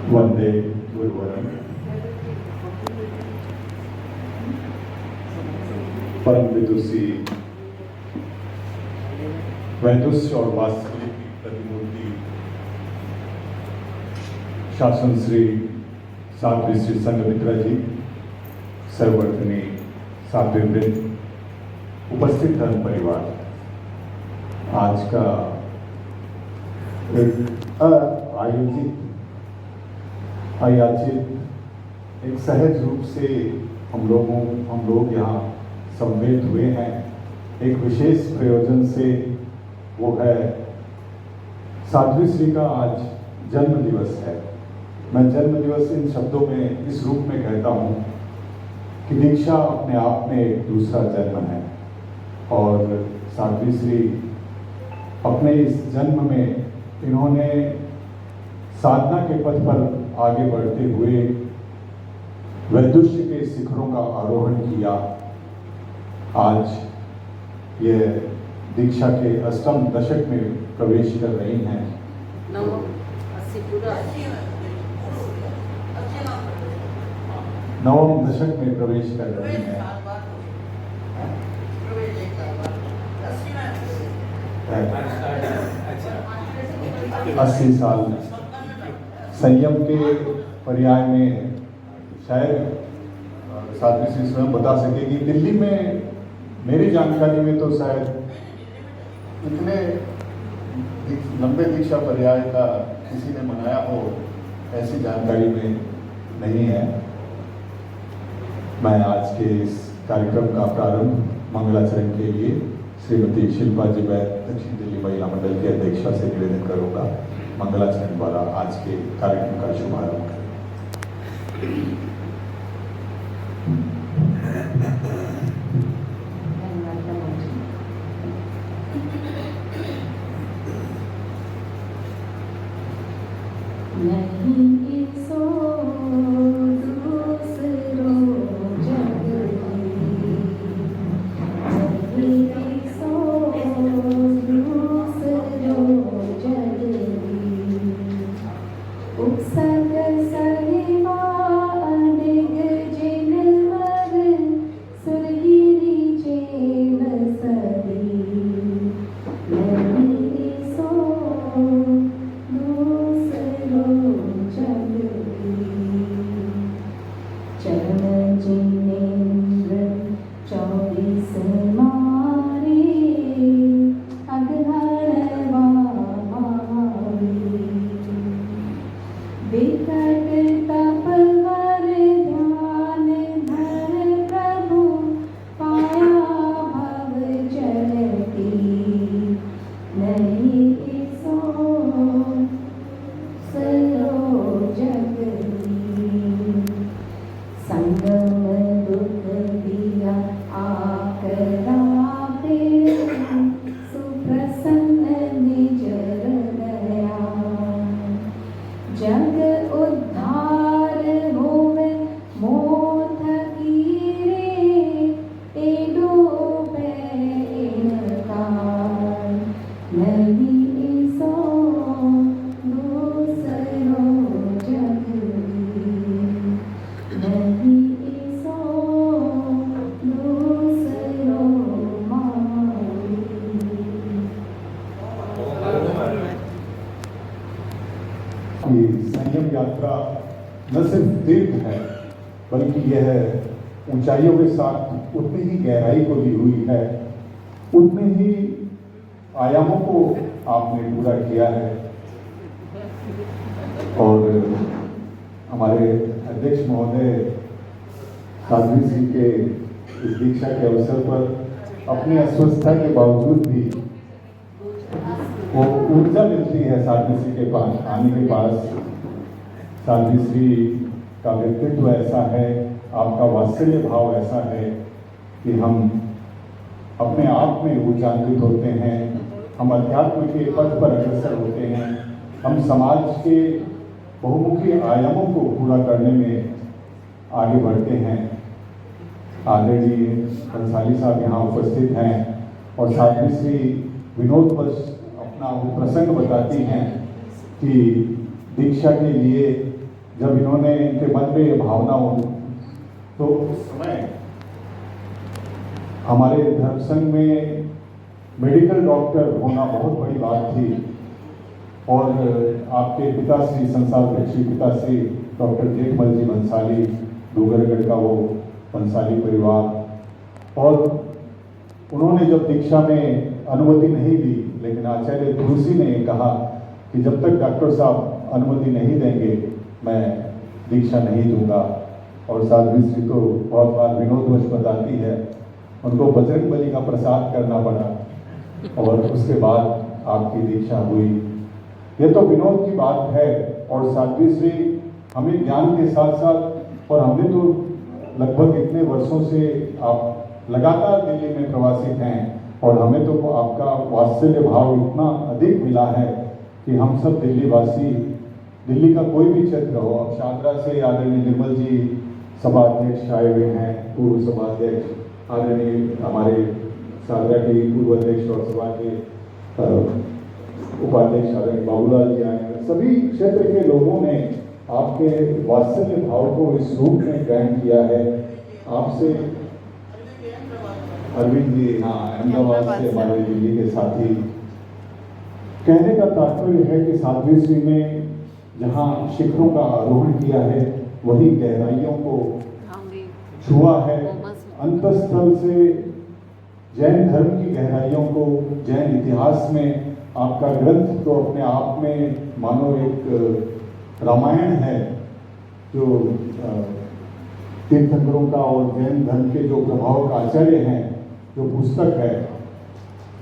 वंदे गुरुवरम। परम विदुषी वैदुष्य और वास्तविक की प्रतिमूर्ति शासन श्री साध्वी श्री संघमित्रा जी, सर्ववर्तनी साध्वी वृंद, उपस्थित धर्म परिवार, आज का एक आयोजित एक सहज रूप से हम लोग यहाँ सम्मिलित हुए हैं एक विशेष प्रयोजन से। वो है साध्वी श्री का आज जन्म दिवस है। मैं जन्म दिवस इन शब्दों में इस रूप में कहता हूँ कि दीक्षा अपने आप में एक दूसरा जन्म है और साध्वी श्री अपने इस जन्म में इन्होंने साधना के पथ पर आगे बढ़ते हुए वैदुष्य के शिखरों का आरोहण किया। आज ये दीक्षा के 8वें दशक में प्रवेश कर रही हैं। नवम दशक में प्रवेश कर रही हैं। 80 साल संयम के पर्याय में शायद साध्वी श्री स्वयं बता सकेगी। दिल्ली में मेरी जानकारी में तो शायद इतने लंबे दीक्षा पर्याय का किसी ने मनाया हो, ऐसी जानकारी में नहीं है। मैं आज के इस कार्यक्रम का प्रारंभ मंगलाचरण के लिए श्रीमती शिल्पा जी वैद, दक्षिण दिल्ली महिला मंडल के अध्यक्षा से निवेदन करूंगा, मंगलाचरण द्वारा आज के कार्यक्रम का शुभारंभ करें। संयम यात्रा न सिर्फ दीर्घ है बल्कि यह ऊंचाइयों के साथ उतनी ही गहराई को ली हुई है, उतने ही आयामों को आपने पूरा किया है। और हमारे अध्यक्ष महोदय साध्वी श्री के इस दीक्षा के अवसर पर अपनी अस्वस्थता के बावजूद भी वो ऊर्जा मिलती है साध्वी श्री के पास आने के पास। साध्वी श्री का व्यक्तित्व ऐसा है, आपका वात्सल्य भाव ऐसा है कि हम अपने आप में ऊर्जान्वित होते हैं, हम अध्यात्म के पथ पर अग्रसर होते हैं, हम समाज के बहुमुखी आयामों को पूरा करने में आगे बढ़ते हैं। आदरणीय कंसाली साहब यहाँ उपस्थित हैं और साथ में श्री विनोद बस अपना वो प्रसंग बताती हैं कि दीक्षा के लिए जब इन्होंने इनके मन में ये भावना हो तो उस समय हमारे धर्म संघ में मेडिकल डॉक्टर होना बहुत बड़ी बात थी और आपके पिताश्री संसार श्री पिताश्री डॉक्टर जेठमल जी बंसाली डूंगरगढ़ का वो बंसाली परिवार और उन्होंने जब दीक्षा में अनुमति नहीं दी, लेकिन आचार्य तुलसी ने कहा कि जब तक डॉक्टर साहब अनुमति नहीं देंगे मैं दीक्षा नहीं दूंगा। और साध्वी श्री तो बहुत बार विनोदवश बताती है उनको बजरंग बली का प्रसाद करना पड़ा और उसके बाद आपकी दीक्षा हुई। ये तो विनोद की बात है और साध्वी श्री हमें ज्ञान के साथ साथ और हमने तो लगभग इतने वर्षों से आप लगातार दिल्ली में प्रवासित हैं और हमें तो आपका वात्सल्य भाव इतना अधिक मिला है कि हम सब दिल्ली वासी, दिल्ली का कोई भी क्षेत्र हो, अब शादरा से आदरणीय निर्मल जी सभा अध्यक्ष आए हुए हैं, पूर्व सभा अध्यक्ष आदरणीय हमारे शादरा के पूर्व अध्यक्ष और सभा के उपाध्यक्ष आदरणीय बाबूलाल जी आए हैं। सभी क्षेत्र के लोगों ने आपके वात्सल्य भाव को इस रूप में ग्रहण किया है। आपसे अरविंद जी, हाँ, अहमदाबाद से हमारे दिल्ली के साथी। कहने का तात्पर्य है कि साध्वी श्री ने जहाँ शिखरों का आरोहण किया है वही गहराइयों को छुआ है। अंतस्थल से जैन धर्म की गहराइयों को, जैन इतिहास में आपका ग्रंथ तो अपने आप में मानो एक रामायण है जो तीर्थंकरों का और जैन धर्म के जो प्रभाव का आचार्य हैं, जो पुस्तक है।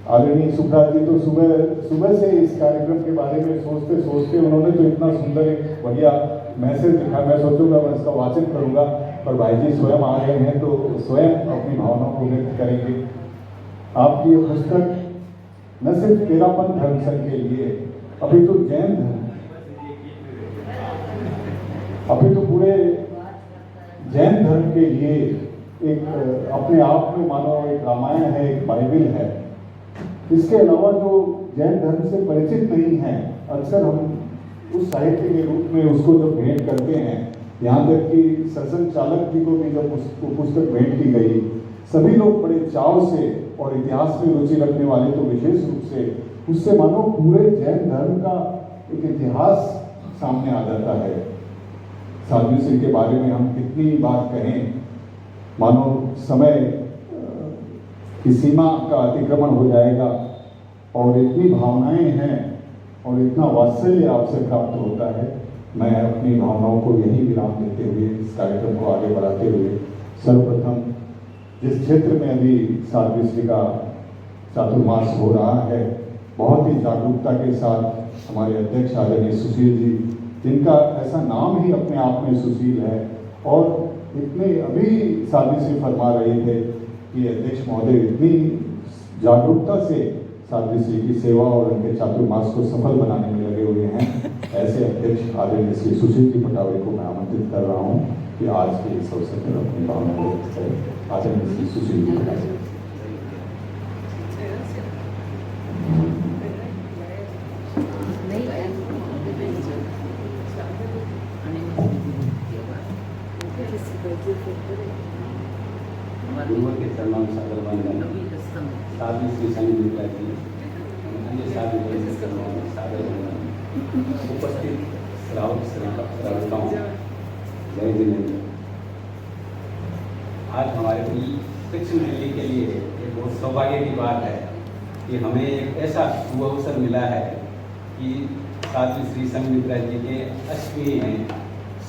आदरणीय सुब्रत जी तो सुबह से इस कार्यक्रम के बारे में सोचते सोचते उन्होंने तो इतना सुंदर एक बढ़िया मैसेज लिखा। मैं सोचूंगा मैं इसका वाचन करूंगा, पर भाई जी स्वयं आ गए हैं तो स्वयं अपनी भावनाओं को व्यक्त करेंगे। आपकी ये पुस्तक न सिर्फ तेरापन धर्म संघ के लिए, अभी तो जैन धर्म, अभी तो पूरे जैन धर्म के लिए एक अपने आप में मानो एक रामायण है, एक बाइबिल है। इसके अलावा जो जैन धर्म से परिचित नहीं है, अक्सर हम उस साहित्य के रूप में उसको जब भेंट करते हैं, यहाँ तक कि सत्संग चालक जी को भी जब उसको पुस्तक भेंट की गई, सभी लोग बड़े चाव से और इतिहास में रुचि रखने वाले तो विशेष रूप से उससे मानो पूरे जैन धर्म का एक इतिहास सामने आ जाता है। साध्वी श्री के बारे में हम कितनी बात कहें, मानो समय की सीमा का अतिक्रमण हो जाएगा और इतनी भावनाएं हैं और इतना वात्सल्य आपसे प्राप्त होता है। मैं अपनी भावनाओं को यही विराम देते हुए इस कार्यक्रम को आगे बढ़ाते हुए सर्वप्रथम जिस क्षेत्र में अभी साध्वी श्री का चातुर्मास हो रहा है, बहुत ही जागरूकता के साथ हमारे अध्यक्ष आदरणीय सुशील जी, जिनका ऐसा नाम ही अपने आप में सुशील है, और इतने अभी साध्वी श्री फरमा रहे थे कि अध्यक्ष महोदय इतनी जागरूकता से साध्वी श्री की सेवा और उनके चातुर्मास को सफल बनाने में लगे हुए हैं। ऐसे अध्यक्ष आदरणीय श्री सुशील जी पटावे को मैं आमंत्रित कर रहा हूँ कि आज के इस अवसर पर अपनी भावना को व्यक्त करें। आदरणीय श्री सुशील जी पटावे। के चरणों सादर वंदन। साध्वी श्री संगीता जी, साध्वी के चरणों में सादर वंदन। उपस्थित श्रावकों जय जिनेन्द्र। आज हमारे दक्षिण दिल्ली के लिए एक बहुत सौभाग्य की बात है कि हमें एक ऐसा शुभ अवसर मिला है कि साध्वी श्री संगीता जी के 80वें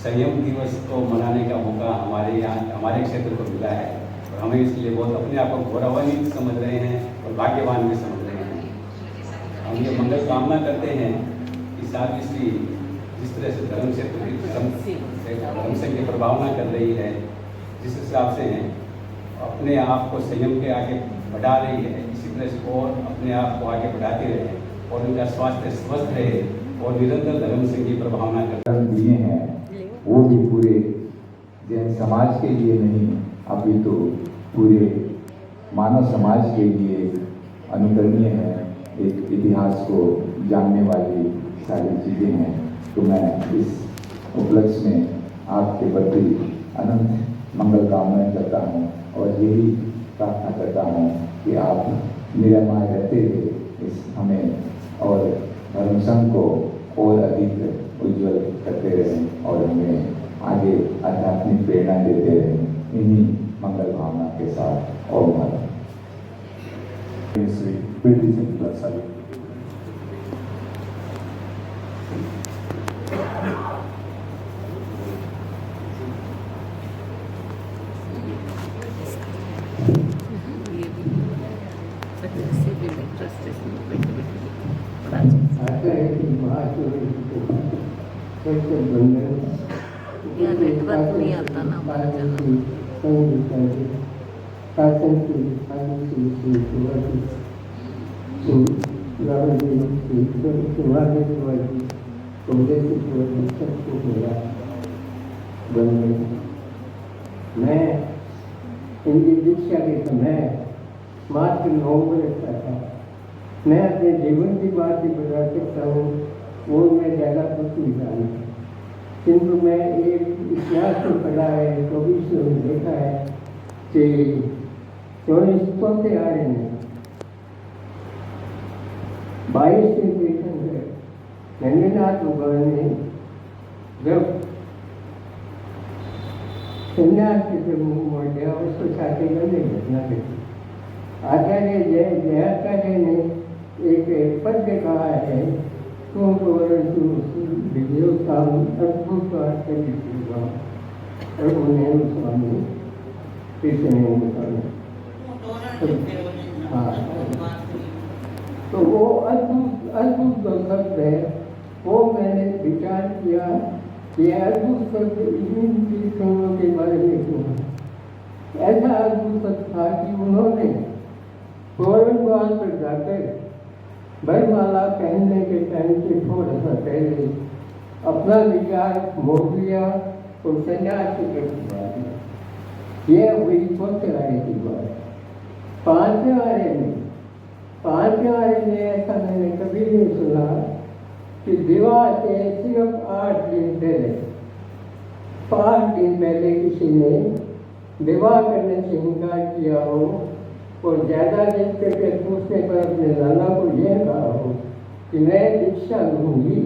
संयम दिवस को मनाने का मौका हमारे यहाँ हमारे क्षेत्र को मिला है और हमें इसलिए बहुत अपने आप को गौरवान्वित समझ रहे हैं और भाग्यवान भी समझ रहे हैं। हम ये मंगल कामना करते हैं कि साध्वी श्री जिस तरह से धर्म क्षेत्र की प्रभावना कर रही है, जिस हिसाब से अपने आप को संयम के आगे बढ़ा रही है, इसी तरह से और अपने आप को आगे बढ़ाती रहे और उनका स्वास्थ्य स्वस्थ रहे, और निरंतर धर्म संघ की प्रभावना करते कर्म दिए हैं वो भी पूरे जैन समाज के लिए नहीं अभी तो पूरे मानव समाज के लिए अनुकरणीय है, एक इतिहास को जानने वाली सारी चीज़ें हैं। तो मैं इस उपलक्ष्य में आपके प्रति अनंत मंगल कामनाएं करता हूँ और यही प्रार्थना करता हूँ कि आप निरंतर रहते हुए इस हमें और धर्म संघ को और अधिक उज्जवल करते रहें और हमें आगे आध्यात्मिक प्रेरणा देते रहें। इन्हीं मंगल भावना के साथ और भारत श्री पीडी सिंह बरसाली। नेटवर्क नहीं आता ना मैं इनकी दीक्षा के समय मात्र 9 वर्ष का था। मैं अपने जीवन की बात ही बता सकता हूँ, वो मैं ज़्यादा कुछ नहीं जानता, किंतु मैं एक इतिहास में पढ़ा है, 24 में देखा है कि 24 से आ रहे हैं 22 के पेशन है नंदनाथ भगवान ने जब संन्यास के मुंह मोड़ गया उसको छाती में घटना घटी। आचार्य जयाचार्य ने एक पद कहा है, तुमको अद्भुत स्वामी कृष्ण हाँ, तो वो अद्भुत शब्द है, वो मैंने विचार किया कि अद्भुत शब्द इन तीर्थों के बारे में क्यों। ऐसा अद्भुत शब्द था कि उन्होंने औरंगाबाद पर जाकर वरमाला पहनने के टाइम से थोड़ा सा पहले अपना विचार मोड़ लिया और संन्यास की तरफ बढ़ा दिया। यह हुई 4th आर्य की बात। 5वें आर्य में ऐसा मैंने कभी नहीं सुना कि विवाह से सिर्फ 8 दिन पहले 5 दिन पहले किसी ने विवाह करने से इनकार किया हो और ज़्यादा दिन करके पूछने पर अपने नाना को यह कहा हो कि मैं दीक्षा लूँगी।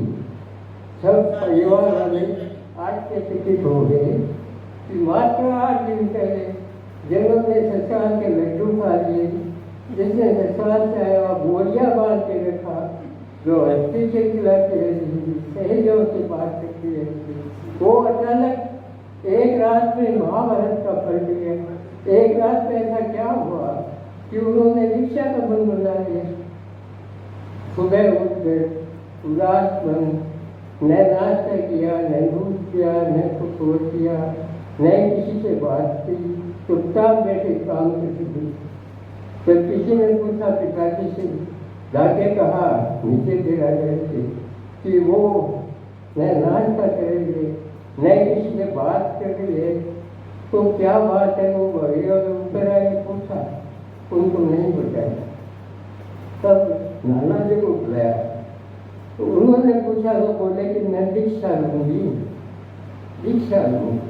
सब परिवार वाले आश्चर्यचकित हो गए कि मात्र 8 दिन पहले जन्म में ससुराल के लड्डू खा लिए, जिसने ससुराल से आया बोरिया बांध के रखा, जो हस्ती से खिलाती रहती, सहेलियों से बात करती रहती, वो अचानक एक रात में महाभारत का पढ़ लिया। एक रात में ऐसा क्या हुआ कि उन्होंने दीक्षा का मन बना लिया। सुबह उठ गए उदास मन, न नाश्ता किया, न दूध किया, न कुछ और किया, न किसी से बात की, चुपचाप बैठे काम करते थे। जब किसी ने पूछा पिताजी से, जाके कहा नीचे गिरा गए थे कि वो न नाश्ता करेंगे न किसी से बात करेंगे, तो क्या बात है। वो भैया ऊपर आए पूछा, उनको नहीं बताया। तब नाना जी को बुलाया तो उन्होंने पूछा, तो बोले कि मैं दीक्षा लूँगी, दीक्षा लूँगी।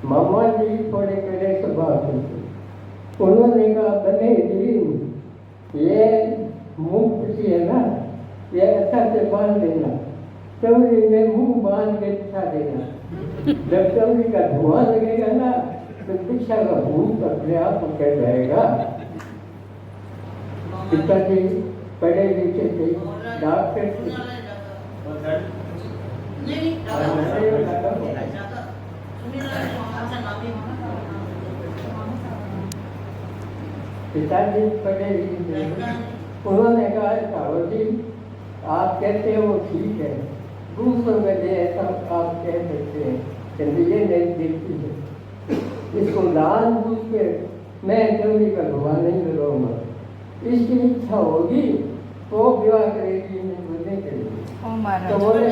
मामा जी थोड़े कड़े स्वभाव के थे। उन्होंने कहा, बने दिन ये मुँह खुशी है ना, ये अच्छा से बांध देना, चमड़ी में मुँह बांध के दिखा देना। जब चमड़ी का धुआं लगेगा ना तो दीक्षा का भूत अपने आप पकड़ जाएगा। पिताजी पढ़े लिखे थे, डॉक्टर थे। पिताजी पढ़े लिखे थे। उन्होंने कहा, साहब जी आप कहते हो वो ठीक है, दूसरों में दे ऐसा आप कह सकते हैं, क्योंकि ये नहीं देखती है। इसको दान पूछ के मैं चौधरी का धुआं नहीं लगाऊंगा। इसकी इच्छा होगी तो विवाह करेगी, नहीं करेगी। ओ महाराज। तो बोले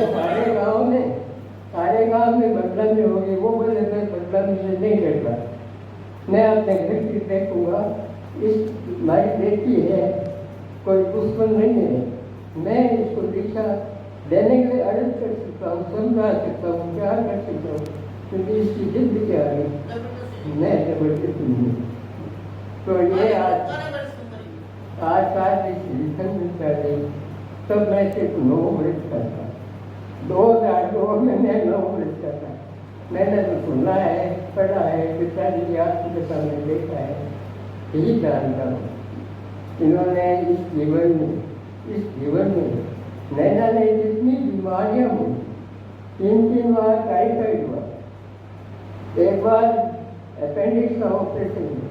सारे गांव में बदला में होगी। वो बोले मैं बदला में नहीं करता, मैं अपने घर की देखूंगा। इस हमारी बेटी है, कोई दुश्मन नहीं है, मैं इसको दीक्षा देने के लिए अर्ज कर सकता हूँ, समझा सकता हूँ, क्या कर सकता हूँ, क्योंकि इसकी जिद क्या है, मैं जबरदस्ती नहीं। तो ये आज 7 पहले तब मैं सिर्फ 9 वर्ष का था, 2002 में मैं 9 वर्ष का था। मैंने तो सुना है, पढ़ा है, पिताजी की आत्मकथा में देखा है, यही जानता हूँ। इन्होंने इस जीवन में नैना ने जितनी बीमारियां हुई, 3 बार टाइफाइड हुआ, 1 बार अपेंडिक्स का ऑपरेशन हुआ,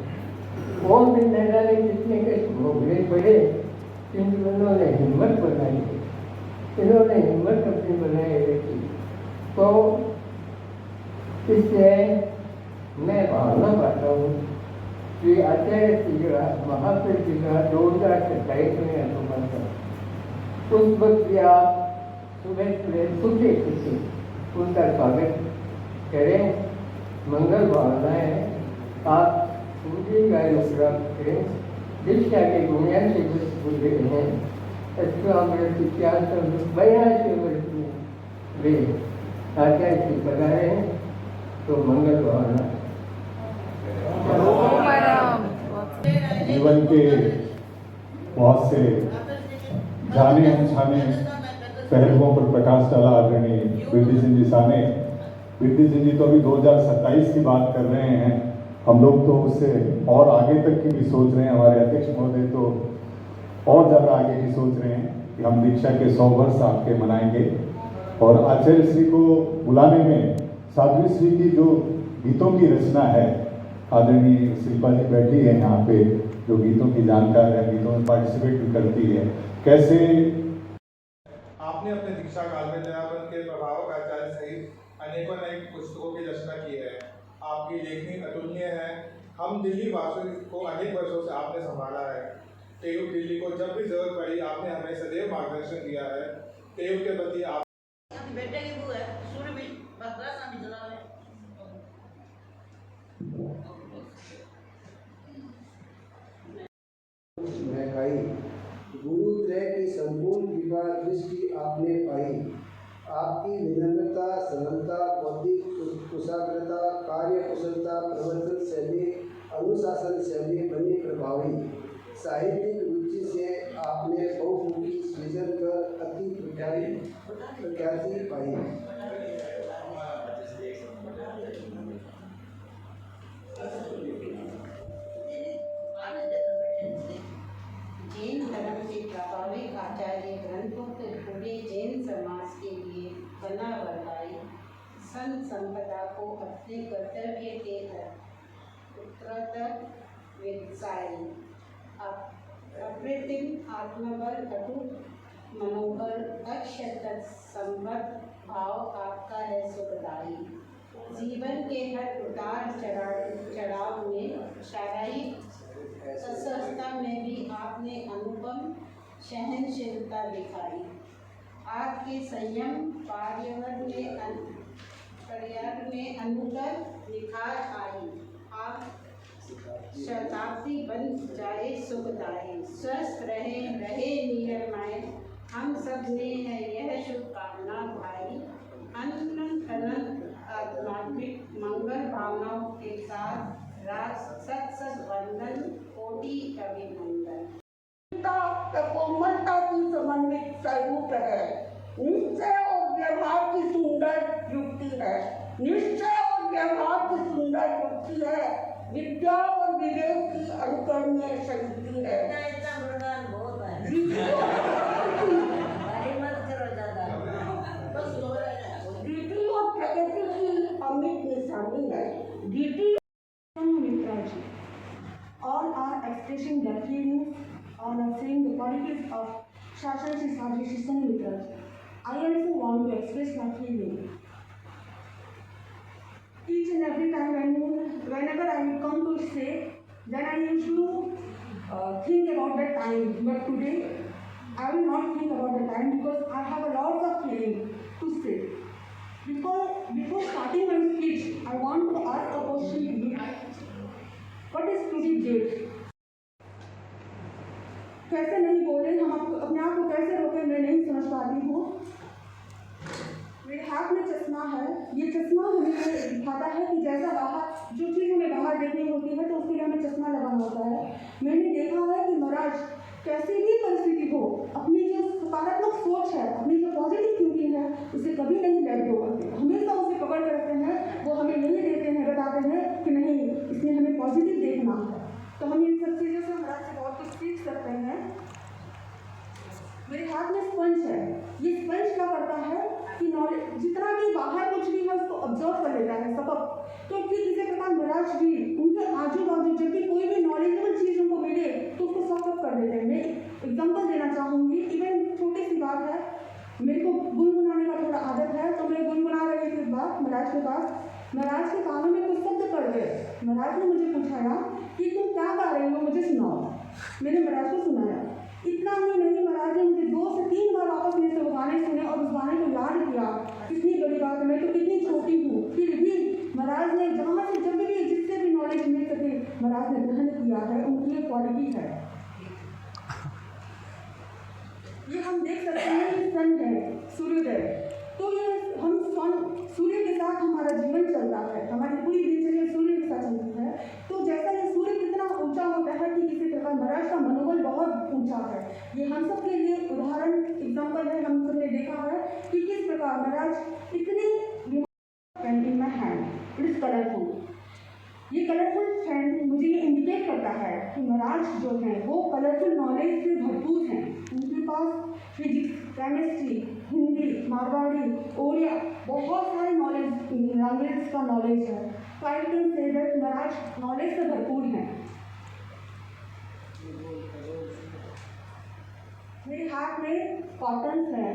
और भी नैना ने जितने कष्ट भोगने पड़े, किंतु उन्होंने हिम्मत बनाई, इन्होंने हिम्मत अपनी बनाई रखी। तो इससे मैं भावना पाता हूँ कि आचार्य जी का, महावीर जी का 2027 में अनुमान था। उस वक्त भी आप सुबह सुबह उनका स्वागत करें, मंगल भावनाएं आप पूरी का अनुग्रह करें। दीक्षा के बुनियाद से कुछ बुझे हैं, अश्वामृत इतिहास 82 वर्ष में वे आचार्य जी पधारे हैं, तो मंगल भावना। जीवन के बहुत से जाने अनजाने पहलुओं पर प्रकाश डाला आदरणीय वीरडी सिंह जी साने। वीरडी सिंह जी तो अभी 2027 की बात कर रहे हैं, हम लोग तो उससे और आगे तक की भी सोच रहे हैं। हमारे अध्यक्ष महोदय तो और ज़्यादा आगे की सोच रहे हैं कि हम दीक्षा के 100 वर्ष आपके मनाएंगे। और आचार्य श्री को बुलाने में साध्वी श्री की जो गीतों की रचना है, आदरणीय शिल्पा जी बैठी है यहाँ पे, जो गीतों की जानकार है, गीतों में पार्टिसिपेट भी करती है। कैसे आपने अपने दीक्षा काल में दयाबंद के प्रभावक आचार्य सहित अनेकों अनेक पुस्तकों की रचना की है। आपकी लेखनी अतुलनीय है। हम दिल्ली वासियों को अनेक वर्षों से आपने संभाला है। तेयुग दिल्ली को जब भी जरूरत पड़ी आपने हमें सदैव मार्गदर्शन दिया है। तेयुग के प्रति आप बेटे की वो है सूर्य भी बकरा सा भी जला है। गुरुद्वय की संपूर्ण कृपा दृष्टि आपने पाई। आपकी विनम्रता, सरलता, बौद्धिक कुशाग्रता, कार्य कुशलता, प्रवर्तन शैली, अनुशासन शैली बनी प्रभावी। साहित्यिक रुचि से आपने बहुमुखी सृजन कर अति प्रख्याति पाई। जैन धर्म से प्रभावित आचार्य ग्रंथों को पूरे जैन समाज के लिए बना बताई। संत संपदा को अपने कर्तव्य के उत्तरोत्तर विकसाई। अप्रतिम आत्मबल, अटूट मनोबल, अक्षत संबद्ध भाव आपका है सुखदायी। जीवन के हर उतार चढ़ाव में शारीरिक असहजता में भी आपने अनुपम सहनशीलता दिखाई। आपके संयम पर्यावरण में अनुतर निखार आई। आप शताब्दी बन जाए सुखदायी। स्वस्थ रहे नीरमय, हम सब ने है यह शुभकामना भाई। अनंत आध्यात्मिक मंगल भावनाओं के साथ सत वंदन, कोटि अभिनंदन। कोमलता की समन्वित स्वरूप है। निश्चय और व्यवहार की सुंदर युक्ति है। निश्चय और व्यवहार की सुंदर युक्ति है। विद्या और विवेक की अनुकरणीय शक्ति है। रीति और प्रगति की अमिट निशानी है। रीति all are expressing their feelings on saying the qualities of Shastra Shri Sadhvi Shri Sangh Mitraj. I also want to express my feeling. Each and every time whenever I come to stay, then I used to think about that time. But today, I will not think about the time because I have a lot of feeling to say. Before starting my speech, I want to ask a question to you. What is today's date? कैसे नहीं बोले, हम अपने आप को कैसे रोके, मैं नहीं समझ पाती हूँ। मेरे हाथ में चश्मा है, ये चश्मा हमें दिखाता है कि जैसा बाहर जो चीज़ हमें बाहर देखनी होती है तो उसके लिए हमें चश्मा लगाना होता है। मैंने देखा है कि महाराज कैसी भी परिस्थिति हो, अपनी जो सकारात्मक सोच है, अपनी जो पॉजिटिव थिंकिंग है, उसे कभी नहीं लेट गो करते, हमेशा उसे पकड़ कर रखते हैं। वो हमें नहीं देते हैं, बताते हैं कि नहीं, इसमें हमें पॉजिटिव देखना है। तो हम इन सब चीज़ों से महाराज से बहुत कुछ सीख सकते हैं। मेरे हाथ में स्पंज है, ये स्पंज क्या करता है कि नॉलेज जितना भी बाहर कुछ भी है उसको ऑब्जर्व कर लेता है सबक। तो फिर इसी प्रकार महाराज भी उनके आजू बाजू जब भी कोई भी नॉलेजेबल चीज़ उनको मिले तो उसको सबक कर देते हैं। मैं एग्जाम्पल देना चाहूँगी, इवन छोटी सी बात है, मेरे को गुनगुनाने का थोड़ा आदत है, तो मैं गुनगुना रही थी इस बात महाराज के पास, महाराज के कानों में कुछ शब्द पड़ गए। महाराज ने मुझे पूछाया कि तुम क्या गा रहे हो, मुझे सुनाओ। मैंने महाराज को सुनाया। इतना ही नहीं, महाराज ने मुझे 2 से 3 बार वापस मेरे से गाने सुने और उस गाने को याद किया। कितनी बड़ी बात है, मैं तो कितनी छोटी हूँ, फिर भी महाराज ने जहाँ से जब भी जिससे भी नॉलेज मिल सके महाराज ने ग्रहण किया है, उनकी ये क्वालिटी है। ये हम देख सकते हैं कि सन है, सूर्योदय, तो ये हम सूर्य के साथ हमारा जीवन चलता है, हमारी पूरी दिनचर्या सूर्य के साथ चलती है। तो जैसा ये सूर्य कितना ऊंचा होता है कि किसी प्रकार महाराज का मनोबल बहुत ऊंचा है। ये हम सब के लिए उदाहरण एग्जाम्पल है, हम सब ने देखा है कि किस प्रकार महाराज इतनी pain in my hand, it is colourful. ये कलरफुल पेन मुझे ये इंडिकेट करता है कि महाराज जो हैं वो कलरफुल नॉलेज से भरपूर हैं। उनके पास फिजिक्स, केमिस्ट्री, हिंदी, मारवाड़ी, ओडिया, बहुत सारे नॉलेज लैंग्वेज का नॉलेज है। तो I can say that Maharaj knowledge से भरपूर हैं। मेरे हाथ में कॉटन है,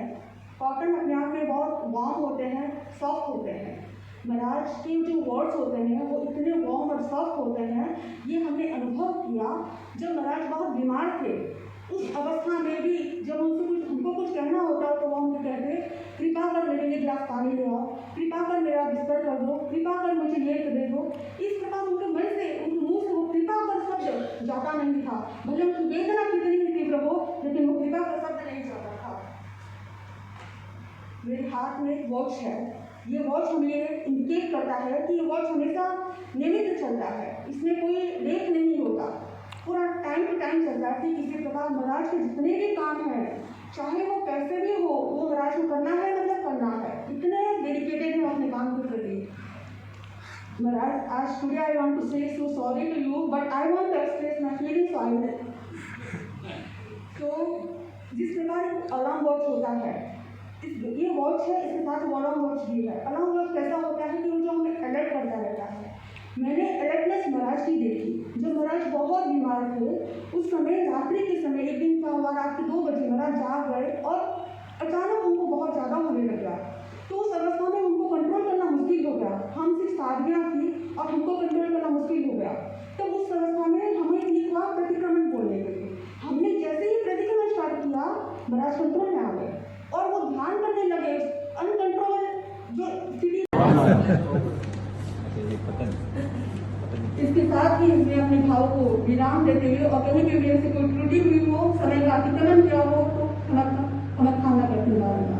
कॉटन अपने आप में बहुत वार्म होते हैं, सॉफ्ट होते हैं। महाराज के जो वर्ड्स होते हैं वो इतने वार्म और सॉफ्ट होते हैं, ये हमने अनुभव किया जब महाराज बहुत बीमार थे। उस अवस्था में भी जब हमको कुछ कहना होता तो वो हमको कहते, कृपा कर मेरे लिए गिलास पानी ले आओ, कृपा कर मेरा बिस्तर कर दो, कृपा कर मुझे ये दे दो। इस प्रकार उनके मन से, उनके मुँह से वो कृपा कर शब्द जाता नहीं था, भले उनकी वेदना कितनी भी तीव्र हो, लेकिन वो कृपा कर शब्द नहीं जाता था। मेरे हाथ में एक वॉच है, ये वॉच हमें इंडिकेट करता है कि ये वॉच हमेशा नियमित चलता है, इसमें कोई लेट नहीं होता, पूरा टाइम टू टाइम चलता है। कि किसी प्रकार महाराज के जितने भी काम हैं, चाहे वो कैसे भी हो, वो महाराज को करना है, मतलब करना है, इतने डेडिकेटेड हैं अपने काम के प्रति। महाराज, आज today I want to say so sorry to you, but I want to express my feelings. तो जिस प्रकार अलार्म वॉच होता है, ये वॉच है, इसके साथ अलार्म वॉच भी है। अलार्म वॉच कैसा होता है कि वो जो हमें अलर्ट करता रहता है। मैंने अलर्टनेस महाराज की देखी जब महाराज बहुत बीमार थे। उस समय रात्रि के समय एक दिन क्या हुआ, रात के 2 बजे महाराज जाग गए और अचानक उनको बहुत ज़्यादा होने लगा। तो उस अवस्था में उनको कंट्रोल करना मुश्किल हो गया। हम सिर्फ साधना थी और हमको कंट्रोल करना मुश्किल हो गया। तो उस अवस्था में हमें ठीक हुआ प्रतिक्रमण बोलने के लिए। हमने जैसे ही प्रतिक्रमण स्टार्ट किया, महाराज कंट्रोल में आ गए और वो ध्यान करने लगे। अनकंट्रोल जो स्थिति, इसके साथ ही मैं अपने भाव को विराम देते हुए और कहीं भी मेरे से कोई त्रुटि हुई हो, समय का अतिक्रमण किया हो, तो खाना करती बार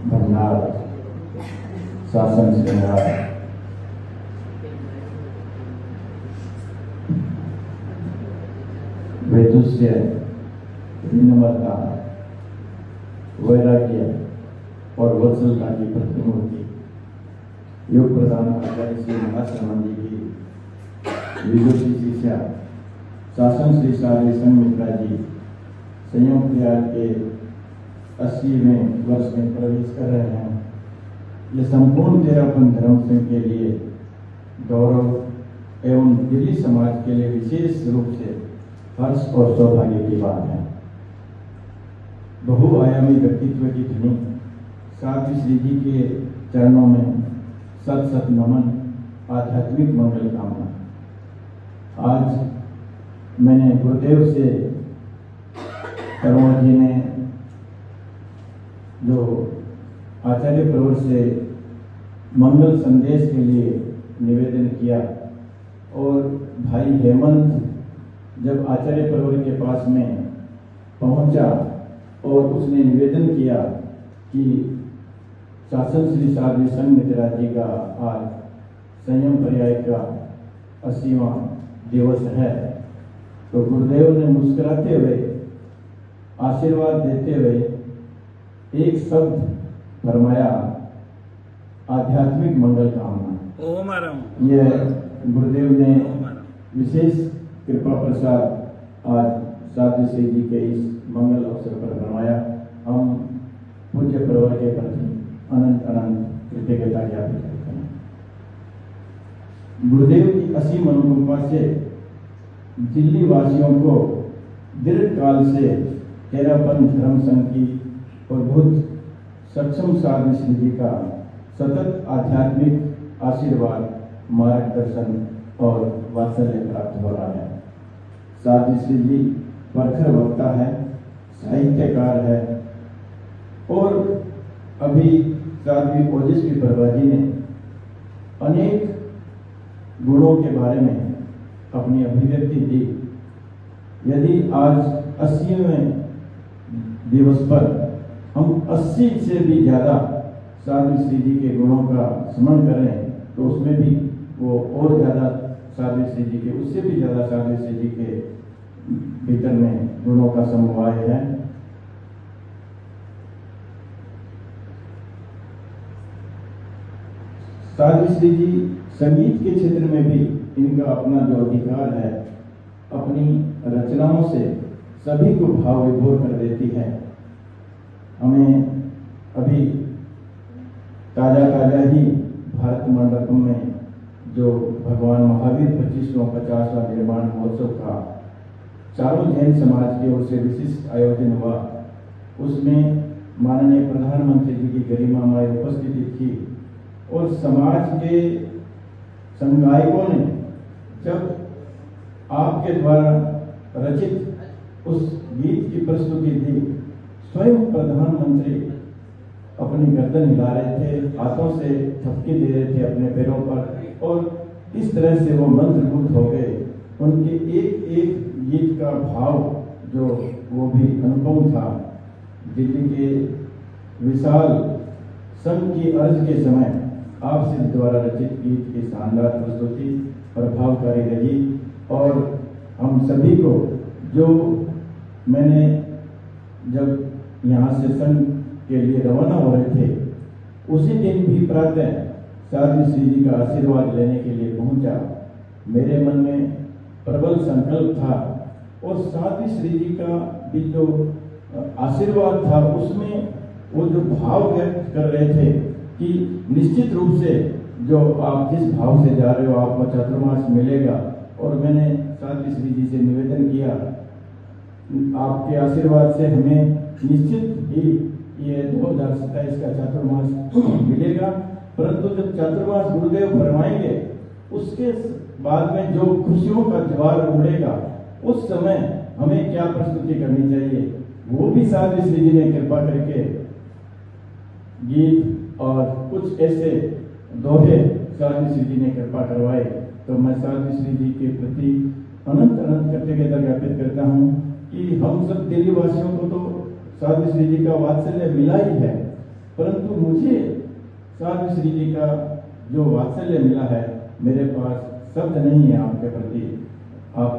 भंडार शासन श्रृंगार वैदुष्य विनम्रता वैराग्य और वत्सलता की प्रतिमूर्ति योग प्रधान आचार्य श्री महाश्रमण जी की विदुषी शिष्या शासन श्री साधु संघ मित्रा जी संयोग विहार के 80वें वर्ष में प्रवेश कर रहे हैं। ये संपूर्ण तेरापन धर्म संघ के लिए गौरव एवं दिल्ली समाज के लिए विशेष रूप से हर्ष और सौभाग्य की बात है। बहुआयामी व्यक्तित्व की धनी साध्वी श्री जी के चरणों में सत सत नमन, आध्यात्मिक मंगल कामना। आज मैंने गुरुदेव से करोड़ जी ने जो आचार्य प्रवर से मंगल संदेश के लिए निवेदन किया और भाई हेमंत जब आचार्य प्रवर के पास में पहुंचा और उसने निवेदन किया कि शासन श्री साध्वी संघ मित्रा जी का आज संयम पर्याय का 80वां दिवस है, तो गुरुदेव ने मुस्कुराते हुए आशीर्वाद देते हुए एक शब्द फरमाया, आध्यात्मिक मंगल कामना। यह गुरुदेव ने विशेष कृपा प्रसाद आज साध्वी श्री जी के इस मंगल अवसर पर फरमाया। हम पूज्य प्रवर के प्रति अनंत अनंत कृतज्ञता ज्ञापित करते हैं। गुरुदेव की असीम अनुकंपा से दिल्ली वासियों को दीर्घ काल से तेरापन धर्म संघ की प्रबुद्ध सक्षम साध्वी श्री जी का सतत आध्यात्मिक आशीर्वाद, मार्गदर्शन और वात्सल्य प्राप्त हो रहा है। साध्वी श्री जी प्रखर वक्ता है, साहित्यकार है और अभी साध्वी ओजस्वी प्रभा जी ने अनेक गुणों के बारे में अपनी अभिव्यक्ति दी। यदि आज 80वें दिवस पर हम 80 से भी ज़्यादा साध्वी श्री जी के गुणों का स्मरण करें तो उसमें भी वो और ज़्यादा साध्वी श्री जी के, उससे भी ज़्यादा साध्वी श्री जी के भीतर में गुणों का समवाय है। साध्वी श्री जी संगीत के क्षेत्र में भी इनका अपना जो अधिकार है, अपनी रचनाओं से सभी को भाव विभोर कर देती है। हमें अभी ताजा ही भारत मंडपम में जो भगवान महावीर 25वां 50वां निर्माण महोत्सव का चारों जैन समाज की ओर से विशिष्ट आयोजन हुआ, उसमें माननीय प्रधानमंत्री जी की गरिमामय उपस्थिति थी और समाज के संगायकों ने जब आपके द्वारा रचित उस गीत की प्रस्तुति दी, स्वयं प्रधानमंत्री अपनी गर्दन हिला रहे थे, हाथों से थपकी दे रहे थे अपने पैरों पर और इस तरह से वो मंत्रमुग्ध हो गए। उनके एक एक गीत का भाव जो वो भी अनुपम था। दिल्ली के विशाल संघ की अर्ज के समय आप सिद्ध द्वारा रचित गीत की शानदार प्रस्तुति प्रभावकारी रही और हम सभी को जो मैंने जब यहाँ से संघ के लिए रवाना हो रहे थे उसी दिन भी प्रातः साध्वी श्री जी का आशीर्वाद लेने के लिए पहुंचा। मेरे मन में प्रबल संकल्प था और साध्वी श्री जी का भी जो आशीर्वाद था उसमें वो जो भाव व्यक्त कर रहे थे कि निश्चित रूप से जो आप जिस भाव से जा रहे हो आपको चातुर्मास मिलेगा। और मैंने साध्वी श्री जी से निवेदन किया, आपके आशीर्वाद से हमें निश्चित ही ये 2027 का चातुर्मास मिलेगा, परंतु जब चातुर्मास गुरुदेव फरमाएंगे उसके बाद में जो खुशियों का ज्वार उड़ेगा उस समय हमें क्या प्रस्तुति करनी चाहिए, वो भी साध्वी श्री जी ने कृपा करके गीत और कुछ ऐसे दोहे साध्वी श्री जी ने कृपा करवाए। तो मैं साध्वी श्री जी के प्रति अनंत अनंत कृतज्ञता ज्ञापित करता हूँ कि हम सब दिल्ली वासियों को तो साध्वी श्री जी का वात्सल्य मिला ही है, परंतु मुझे साध्वी श्री जी का जो वात्सल्य मिला है, मेरे पास शब्द नहीं है आपके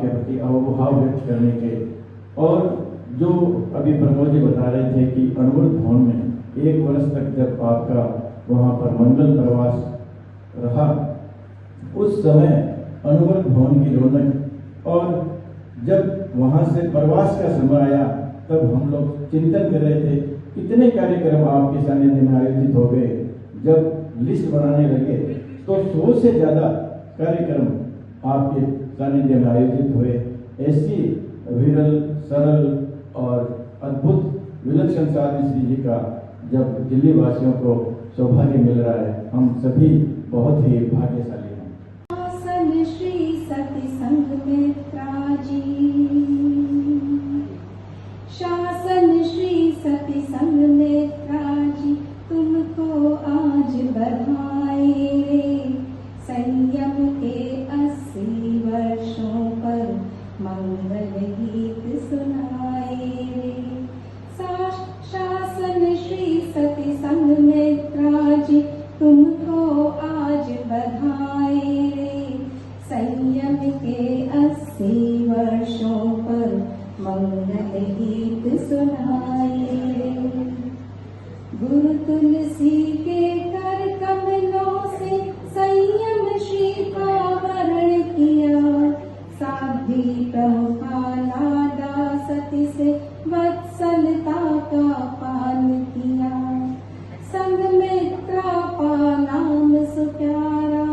प्रति अवभाव व्यक्त करने के। और जो अभी प्रमोद जी बता रहे थे कि अणुवृत्त भवन में 1 वर्ष तक जब आपका वहाँ पर मंगल प्रवास रहा, उस समय अणुवृत्त भवन की रौनक, और जब वहाँ से प्रवास का समय आया तब हम लोग चिंतन कर रहे थे कितने कार्यक्रम आपके सानिध्य में आयोजित हो गए। जब लिस्ट बनाने लगे तो 100 से ज़्यादा कार्यक्रम आपके सानिध्य में आयोजित हुए। ऐसी विरल, सरल और अद्भुत विलक्षण साध्वी श्री जी का जब दिल्ली वासियों को सौभाग्य मिल रहा है, हम सभी बहुत ही भाग्यशाली हैं। शासन श्री सती संघमित्रा जी, शासन श्री सती संघमित्रा जी, तुमको आज बधाई रे, संयम के 80 वर्षों पर मंगल गीत सुनाए रे। शासन श्री सती संघमित्रा जी, तुमको आज बधाई रे, संयम के 80 वर्षों पर मंगल गीत सुनाए रे। गुरु तुलसी के कर कमलों से संयम श्री का वर्ण किया, साध्वी प्रमुखा लाडा सती से वत्सलता का पान किया, संघमित्रा का नाम सुप्यारा,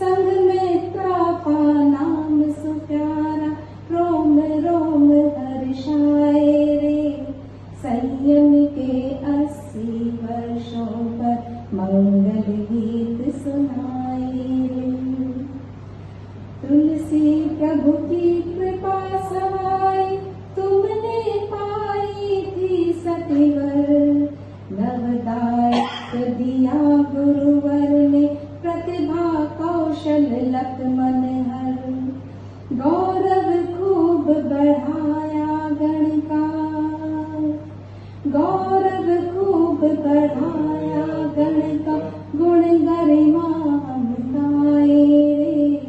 संघमित्रा का नाम सुप्यारा, रोम रोम हर्षाए रे, संयम के 80 वर्षों पर मंगल गीत सुनाए रे। तुलसी प्रभु की कृपा सहाय, तुमने पाई थी सतीवर, नवदायक दिया गुरुवर ने, प्रतिभा कौशल लक्ष्मण हर, गौरव खूब बढ़ाया गण का, गौरव खूब बढ़ाया गण का, गुण गरिमा गाए रे,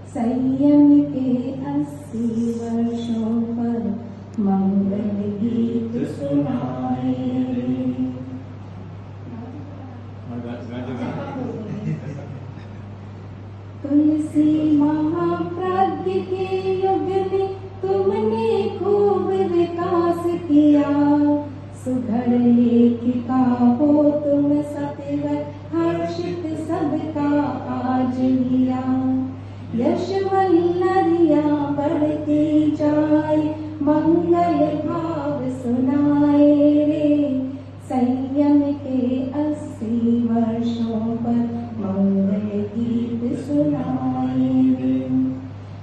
संयम के 80 वर्षों पर मंगल गीत सुनाए रे। तुलसी महाप्रज्ञ के युग में तुमने खूब विकास किया, सुघड़ लेखिका हो तुम सतीवर, हर्षित सबका आज लिया, यश वल्लरिया बढ़ती जाए, मंगल भाव सुनाए रे, संयम के 80 वर्षों पर मंगल गीत सुनाए रे।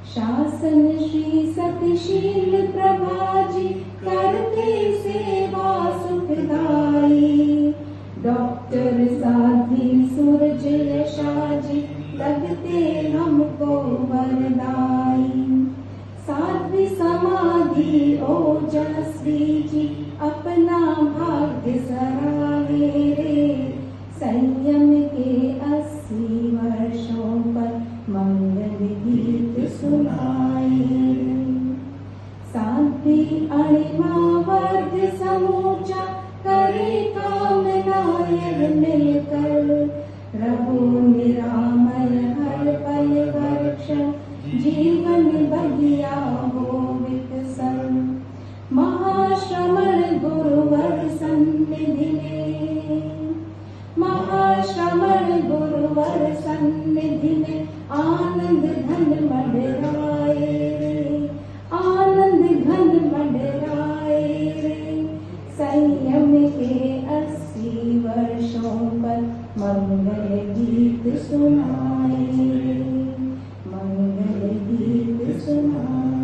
शासन श्री सतशील प्रभा जी, करते सेवा सुखदाई, डॉक्टर साध्वी सूरज यशा जी, लगते हमको वरदाई, साध्वी समाधि ओजस्वी जी, अपना भाग्य सराहे रे, संयम के 80 वर्षों पर मंगल गीत सुनाए रे। शांति अणिमावर्त समूचा, करे कामनाएं मिलकर, रहो निरामय हर पल वर्षण, जीवन बगिया हो विकसन, महाश्रमण गुरुवर सन्निधि में, महाश्रमण गुरुवर सन्निधि में, आनंद धन मढ़ाए रे, आनंद घन मढ़ाए रे, संयम के 80 वर्षों पर मंगल गीत सुनाए रे, मंगल गीत सुनाए।